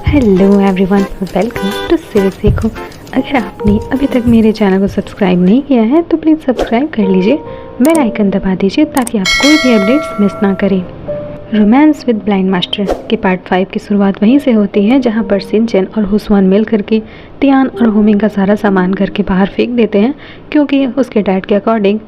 Hello everyone, welcome to series देखो। अगर आपने अभी तक मेरे चैनल को सब्सक्राइब नहीं किया है तो प्लीज़ सब्सक्राइब कर लीजिए, बेल आइकन दबा दीजिए ताकि आप कोई भी अपडेट्स मिस ना करें। रोमांस विद ब्लाइंड मास्टर के पार्ट 5 की शुरुआत वहीं से होती है जहां पर सिंचन और हुसवान मिल करके तियान और होमिंग का सारा सामान घर के बाहर फेंक देते हैं, क्योंकि उसके डैड के अकॉर्डिंग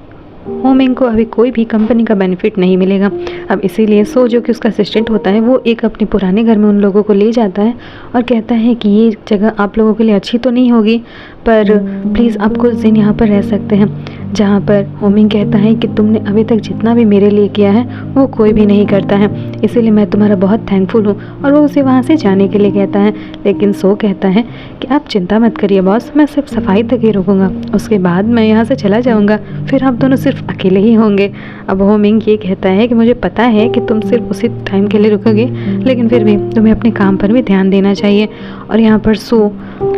होमिंग को अभी कोई भी कंपनी का बेनिफिट नहीं मिलेगा। अब इसीलिए सो जो कि उसका असिस्टेंट होता है वो एक अपने पुराने घर में उन लोगों को ले जाता है और कहता है कि ये जगह आप लोगों के लिए अच्छी तो नहीं होगी, पर प्लीज़ आप कुछ दिन यहाँ पर रह सकते हैं। जहाँ पर होमिंग कहता है कि तुमने अभी तक जितना भी मेरे लिए किया है वो कोई भी नहीं करता है, इसीलिए मैं तुम्हारा बहुत थैंकफुल हूँ, और वो उसे वहाँ से जाने के लिए कहता है। लेकिन सो कहता है कि आप चिंता मत करिए बॉस, मैं सिर्फ सफाई तक ही रुकूंगा, उसके बाद मैं यहाँ से चला जाऊँगा, फिर आप दोनों सिर्फ अकेले ही होंगे। अब होमिंग ये कहता है कि मुझे पता है कि तुम सिर्फ उसी टाइम के लिए रुकोगे, लेकिन फिर भी तुम्हें अपने काम पर भी ध्यान देना चाहिए। और यहाँ पर सो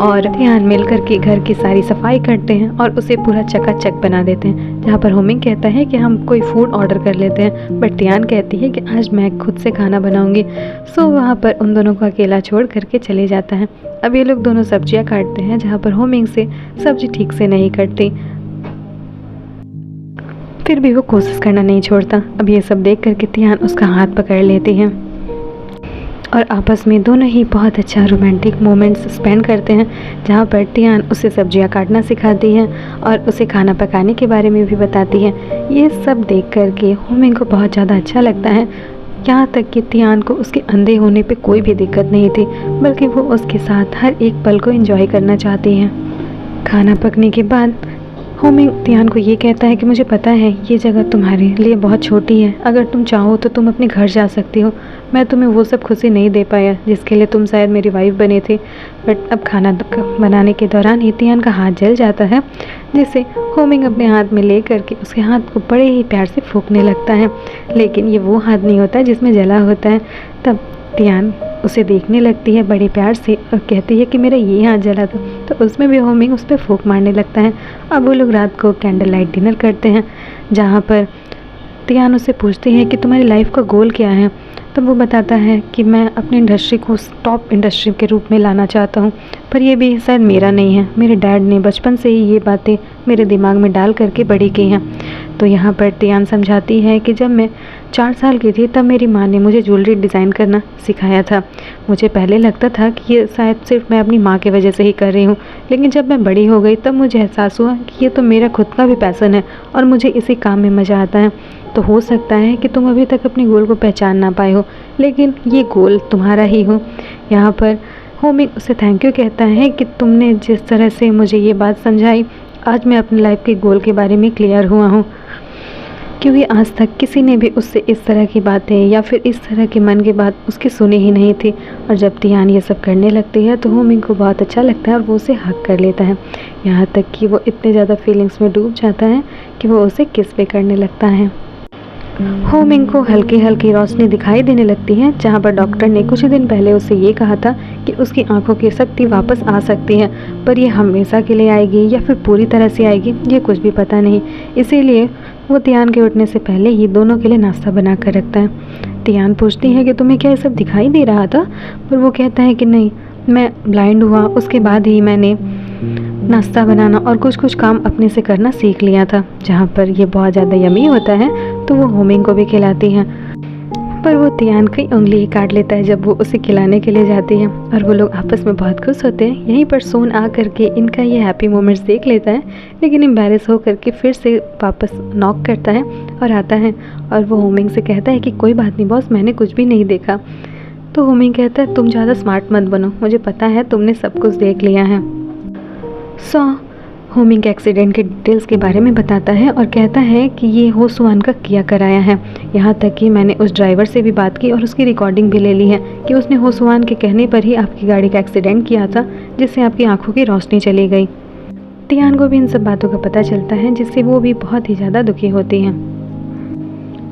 और ध्यान मिल करके घर की सारी सफाई करते हैं और उसे पूरा चकाचक बना देते हैं। जहाँ पर होमिंग कहता है कि हम कोई फूड ऑर्डर कर लेते हैं, बट टियान कहती है कि आज मैं खुद से खाना बनाऊंगी। सो वहाँ पर उन दोनों को अकेला छोड़ करके चले जाता है। अब ये लोग दोनों सब्जियाँ काटते हैं, जहाँ पर होमिंग से सब्जी ठीक से नहीं कटती, फिर भी वो कोशिश करना नहीं छोड़ता। अब ये सब देख करके तियान उसका हाथ पकड़ लेती हैं और आपस में दोनों ही बहुत अच्छा रोमांटिक मोमेंट्स स्पेंड करते हैं, जहाँ पर तियान उसे सब्जियां काटना सिखाती है और उसे खाना पकाने के बारे में भी बताती है। ये सब देख करके होमिंग को बहुत ज़्यादा अच्छा लगता है, यहाँ तक कि तियान को उसके अंधे होने पे कोई भी दिक्कत नहीं थी, बल्कि वो उसके साथ हर एक पल को एंजॉय करना चाहती है। खाना पकने के बाद होमिंग तियान को ये कहता है कि मुझे पता है ये जगह तुम्हारे लिए बहुत छोटी है, अगर तुम चाहो तो तुम अपने घर जा सकती हो। मैं तुम्हें वो सब खुशी नहीं दे पाया जिसके लिए तुम शायद मेरी वाइफ बने थे। बट अब खाना बनाने के दौरान ही तियान का हाथ जल जाता है, जिसे होमिंग अपने हाथ में ले करके उसके हाथ को बड़े ही प्यार से फूंकने लगता है, लेकिन ये वो हाथ नहीं होता जिसमें जला होता है। तब तियान उसे देखने लगती है बड़े प्यार से और कहती है कि मेरा ये हाथ जला था, तो उसमें भी होमिंग उस पर फूंक मारने लगता है। अब वो लोग रात को कैंडल लाइट डिनर करते हैं, जहाँ पर तियान उससे पूछती है कि तुम्हारी लाइफ का गोल क्या है। तब वो बताता है कि मैं अपनी इंडस्ट्री को टॉप इंडस्ट्री के रूप में लाना चाहता हूँ, पर ये भी शायद मेरा नहीं है, मेरे डैड ने बचपन से ही ये बातें मेरे दिमाग में डाल करके बड़ी की हैं। तो यहाँ पर तियान समझाती है कि जब मैं 4 साल की थी तब मेरी माँ ने मुझे ज्वेलरी डिज़ाइन करना सिखाया था। मुझे पहले लगता था कि ये शायद सिर्फ मैं अपनी माँ की वजह से ही कर रही हूँ, लेकिन जब मैं बड़ी हो गई तब मुझे एहसास हुआ कि ये तो मेरा खुद का भी पैशन है और मुझे इसी काम में मज़ा आता है। तो हो सकता है कि तुम अभी तक अपने गोल को पहचान ना पाए हो, लेकिन ये गोल तुम्हारा ही हो। यहाँ पर होमिंग उसे थैंक यू कहता है कि तुमने जिस तरह से मुझे ये बात समझाई, आज मैं अपनी लाइफ के गोल के बारे में क्लियर हुआ हूँ, क्योंकि आज तक किसी ने भी उससे इस तरह की बातें या फिर इस तरह के मन की बात उसकी सुनी ही नहीं थी। और जब तियान ये सब करने लगती है तो होमिंग को बहुत अच्छा लगता है और वो उसे हक कर लेता है, यहाँ तक कि वो इतने ज़्यादा फीलिंग्स में डूब जाता है कि वो उसे किस पे करने लगता है। होमिंग को हल्की हल्की रोशनी दिखाई देने लगती है, जहाँ पर डॉक्टर ने कुछ दिन पहले उसे ये कहा था कि उसकी आंखों की शक्ति वापस आ सकती है, पर ये हमेशा के लिए आएगी या फिर पूरी तरह से आएगी ये कुछ भी पता नहीं। इसीलिए वो तियान के उठने से पहले ही दोनों के लिए नाश्ता बना कर रखता है। तियान पूछती है कि तुम्हें क्या ये सब दिखाई दे रहा था, पर वो कहता है कि नहीं, मैं ब्लाइंड हुआ उसके बाद ही मैंने नाश्ता बनाना और कुछ कुछ काम अपने से करना सीख लिया था। जहाँ पर ये बहुत ज़्यादा यमी होता है तो वो होमिंग को भी खिलाती हैं, पर वो तियान की उंगली ही काट लेता है जब वो उसे खिलाने के लिए जाती है, और वो लोग आपस में बहुत खुश होते हैं। यहीं पर सोन आ करके इनका ये हैप्पी मोमेंट्स देख लेता है, लेकिन एम्बैरेस हो करके फिर से वापस नॉक करता है और आता है, और वो होमिंग से कहता है कि कोई बात नहीं बॉस, मैंने कुछ भी नहीं देखा। तो होमिंग कहता है तुम ज़्यादा स्मार्ट मत बनो, मुझे पता है तुमने सब कुछ देख लिया है। सो होमिंग एक्सीडेंट के डिटेल्स के बारे में बताता है और कहता है कि ये होसवान का किया कराया है, यहाँ तक कि मैंने उस ड्राइवर से भी बात की और उसकी रिकॉर्डिंग भी ले ली है कि उसने होसवान के कहने पर ही आपकी गाड़ी का एक्सीडेंट किया था, जिससे आपकी आंखों की रोशनी चली गई। तियान को भी इन सब बातों का पता चलता है, जिससे वो भी बहुत ही ज़्यादा दुखी होती हैं।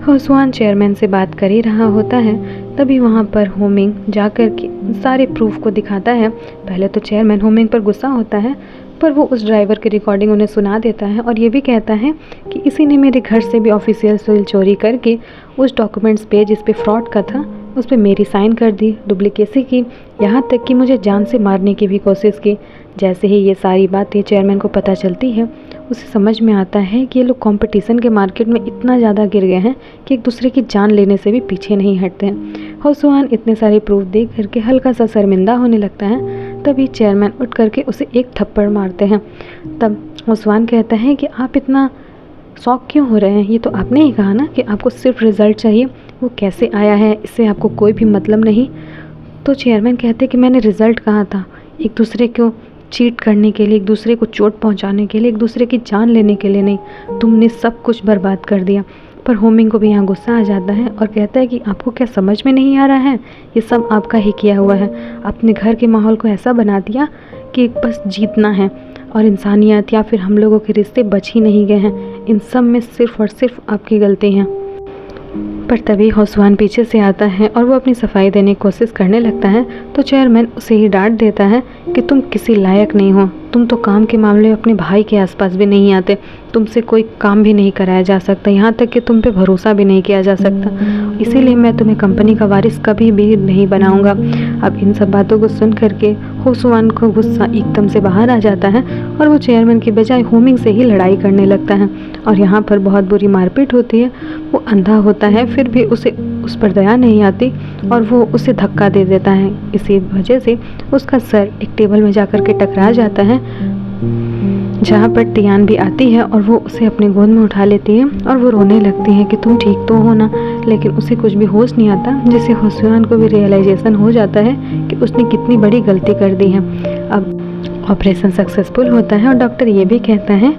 होसवान चेयरमैन से बात कर ही रहा होता है, तभी वहाँ पर होमिंग जाकर के सारे प्रूफ को दिखाता है। पहले तो चेयरमैन होमिंग पर गुस्सा होता है, पर वो उस ड्राइवर की रिकॉर्डिंग उन्हें सुना देता है और ये भी कहता है कि इसी ने मेरे घर से भी ऑफिशियल सील चोरी करके उस डॉक्यूमेंट्स पे जिस पे फ्रॉड का था उस पर मेरी साइन कर दी, डुप्लीकेसी की, यहाँ तक कि मुझे जान से मारने की भी कोशिश की। जैसे ही ये सारी बातें चेयरमैन को पता चलती है, उसे समझ में आता है कि ये लोग कंपटीशन के मार्केट में इतना ज़्यादा गिर गए हैं कि एक दूसरे की जान लेने से भी पीछे नहीं हटते हैं। होसुआन इतने सारे प्रूफ देख करके हल्का सा शर्मिंदा होने लगता है। तभी चेयरमैन उठ करके उसे एक थप्पड़ मारते हैं। तब होसुआन कहता है कि आप इतना शौक क्यों हो रहे हैं, ये तो आपने ही कहा ना कि आपको सिर्फ रिज़ल्ट चाहिए, वो कैसे आया है इससे आपको कोई भी मतलब नहीं। तो चेयरमैन कहते कि मैंने रिज़ल्ट कहा था, एक दूसरे को चीट करने के लिए, एक दूसरे को चोट पहुंचाने के लिए, एक दूसरे की जान लेने के लिए नहीं। तुमने सब कुछ बर्बाद कर दिया। पर होमिंग को भी यहाँ गुस्सा आ जाता है और कहता है कि आपको क्या समझ में नहीं आ रहा है, ये सब आपका ही किया हुआ है। अपने घर के माहौल को ऐसा बना दिया कि बस जीतना है और इंसानियत या फिर हम लोगों के रिश्ते बच ही नहीं गए हैं। इन सब में सिर्फ़ और सिर्फ आपकी गलती है। पर तभी होसुआन पीछे से आता है और वो अपनी सफाई देने की कोशिश करने लगता है। तो चेयरमैन उसे ही डांट देता है कि तुम किसी लायक नहीं हो, तुम तो काम के मामले में अपने भाई के आसपास भी नहीं आते, तुमसे कोई काम भी नहीं कराया जा सकता, यहाँ तक कि तुम पे भरोसा भी नहीं किया जा सकता, इसीलिए मैं तुम्हें कंपनी का वारिस कभी भी नहीं बनाऊंगा। अब इन सब बातों को सुन करके होसुआन को गुस्सा एकदम से बाहर आ जाता है और वो चेयरमैन की बजाय होमिंग से ही लड़ाई करने लगता है और यहाँ पर बहुत बुरी मारपीट होती है। वो अंधा होता है फिर भी उसे उस पर दया नहीं आती और वो उसे धक्का दे देता है। इसी वजह से उसका सर एक टेबल में जाकर के टकरा जाता है, जहाँ पर तियान भी आती है और वो उसे अपने गोद में उठा लेती है और वो रोने लगती है कि तुम ठीक तो हो ना। लेकिन उसे कुछ भी होश नहीं आता, जिससे होसुआन को भी रियलाइजेशन हो जाता है कि उसने कितनी बड़ी गलती कर दी है। अब ऑपरेशन सक्सेसफुल होता है और डॉक्टर ये भी कहता है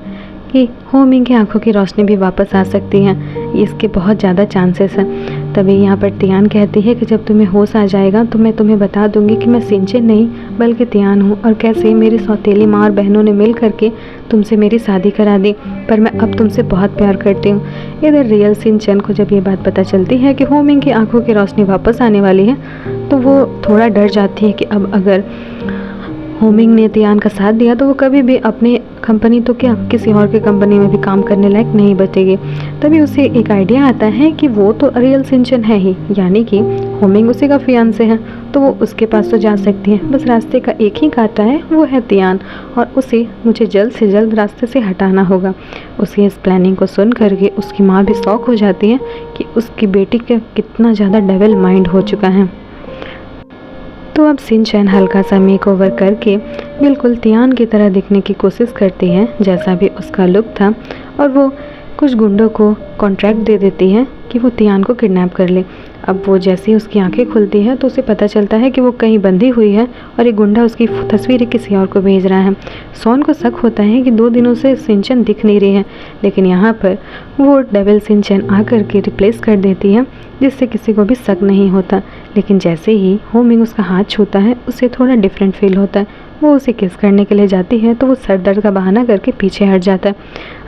कि होमिंग की आंखों की रोशनी भी वापस आ सकती है, इसके बहुत ज़्यादा चांसेस हैं। तभी यहाँ पर तियान कहती है कि जब तुम्हें होश आ जाएगा तो मैं तुम्हें बता दूंगी कि मैं सिंचन नहीं बल्कि तियान हूँ और कैसे मेरी सौतेली माँ और बहनों ने मिल करके तुमसे मेरी शादी करा दी, पर मैं अब तुमसे बहुत प्यार करती हूँ। इधर रियल सिंचन को जब ये बात पता चलती है कि होमिंग की आंखों की रोशनी वापस आने वाली है, तो वो थोड़ा डर जाती है कि अब अगर होमिंग ने तियान का साथ दिया तो वो कभी भी अपनी कंपनी तो क्या किसी और की कंपनी में भी काम करने लायक नहीं बचेगी। तभी उसे एक आइडिया आता है कि वो तो रियल सिंचन है ही, यानी कि होमिंग उसी का फियांसे है, तो वो उसके पास तो जा सकती है, बस रास्ते का एक ही कांटा है, वो है तियान, और उसे मुझे जल्द से जल्द रास्ते से हटाना होगा। उसकी इस प्लानिंग को सुन करके उसकी माँ भी शॉक हो जाती है कि उसकी बेटी का कितना ज़्यादा डेवल माइंड हो चुका है। तो अब सिंचन हल्का सा मेकओवर करके बिल्कुल तियान की तरह दिखने की कोशिश करती है जैसा भी उसका लुक था, और वो कुछ गुंडों को कॉन्ट्रैक्ट दे देती है कि वो तियान को किडनैप कर ले। अब वो जैसे ही उसकी आंखें खुलती हैं तो उसे पता चलता है कि वो कहीं बंधी हुई है और एक गुंडा उसकी तस्वीरें किसी और को भेज रहा है। सोन को शक होता है कि 2 दिनों से सिंचन दिख नहीं रही है, लेकिन यहाँ पर वो डेविल सिंचन आकर के रिप्लेस कर देती है, जिससे किसी को भी शक नहीं होता। लेकिन जैसे ही होमिंग उसका हाथ छूता है उसे थोड़ा डिफरेंट फील होता है। वो उसे किस करने के लिए जाती है तो वो सर दर्द का बहाना करके पीछे हट जाता है।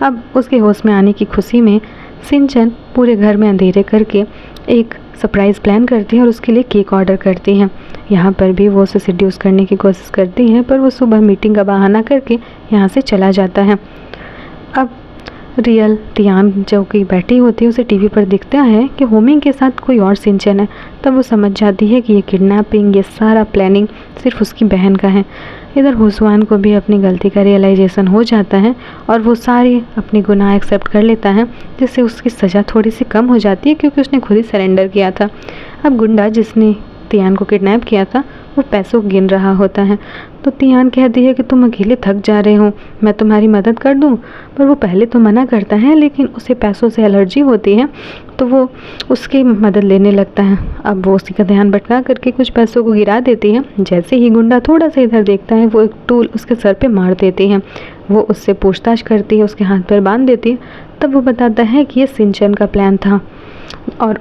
अब उसके होश में आने की खुशी में सिंचन पूरे घर में अंधेरे करके एक सरप्राइज़ प्लान करती है और उसके लिए केक ऑर्डर करती हैं। यहाँ पर भी वो उसे सिड्यूस करने की कोशिश करती हैं, पर वो सुबह मीटिंग का बहाना करके यहाँ से चला जाता है। अब रियल तियान जो कि बैठी होती है उसे टीवी पर दिखता है कि होमिंग के साथ कोई और सिंचन है। तब वो समझ जाती है कि ये किडनैपिंग, ये सारा प्लानिंग सिर्फ उसकी बहन का है। इधर होसुआन को भी अपनी गलती का रियलाइजेशन हो जाता है और वो सारी अपनी गुनाह एक्सेप्ट कर लेता है, जिससे उसकी सज़ा थोड़ी सी कम हो जाती है क्योंकि उसने खुद ही सरेंडर किया था। अब गुंडा जिसने तियान को किडनैप किया था वो पैसों गिन रहा होता है, तो तियान कहती है कि तुम अकेले थक जा रहे हो, मैं तुम्हारी मदद कर दूं। पर वो पहले तो मना करता है, लेकिन उसे पैसों से एलर्जी होती है तो वो उसकी मदद लेने लगता है। अब वो उसी का ध्यान भटका करके कुछ पैसों को गिरा देती है। जैसे ही गुंडा थोड़ा सा इधर देखता है वो एक टूल उसके सर पे मार देती है। वो उससे पूछताछ करती है, उसके हाथ पर बांध देती है। तब वो बताता है कि ये सिंचन का प्लान था और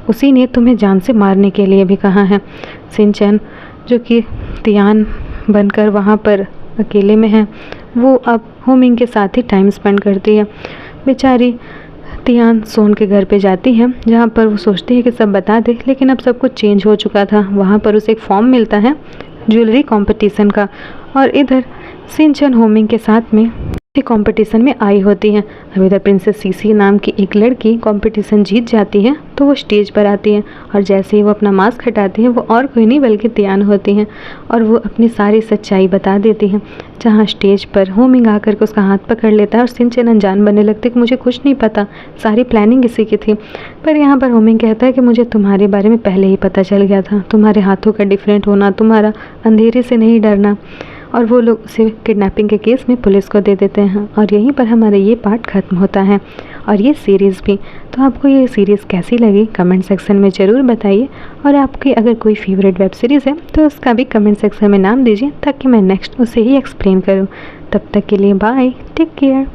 उसी ने तुम्हें जान से मारने के लिए भी कहा है। सिंचन जो कि तियान बनकर वहाँ पर अकेले में है, वो अब होमिंग के साथ ही टाइम स्पेंड करती है। बेचारी तियान सोन के घर पे जाती है, जहाँ पर वो सोचती है कि सब बता दे, लेकिन अब सब कुछ चेंज हो चुका था। वहाँ पर उसे एक फॉर्म मिलता है ज्वेलरी कंपटीशन का, और इधर सिंचन होमिंग के साथ में कंपटीशन में आई होती हैं। अभी इधर प्रिंसेस सीसी नाम की एक लड़की कंपटीशन जीत जाती है तो वो स्टेज पर आती है और जैसे ही वो अपना मास्क हटाती है वो और कोई नहीं बल्कि तियान होती हैं और वो अपनी सारी सच्चाई बता देती हैं। जहाँ स्टेज पर होमिंग आकर के उसका हाथ पकड़ लेता है और सिंचन अनजान बनने लगती है कि मुझे कुछ नहीं पता, सारी प्लानिंग इसी की थी। पर यहाँ पर होमिंग कहता है कि मुझे तुम्हारे बारे में पहले ही पता चल गया था, तुम्हारे हाथों का डिफरेंट होना, तुम्हारा अंधेरे से नहीं डरना। और वो लोग उसे किडनैपिंग के केस में पुलिस को दे देते हैं और यहीं पर हमारा ये पार्ट ख़त्म होता है और ये सीरीज़ भी। तो आपको ये सीरीज़ कैसी लगी कमेंट सेक्शन में ज़रूर बताइए और आपकी अगर कोई फेवरेट वेब सीरीज़ है तो उसका भी कमेंट सेक्शन में नाम दीजिए ताकि मैं नेक्स्ट उसे ही एक्सप्लेन करूँ। तब तक के लिए बाय, टेक केयर।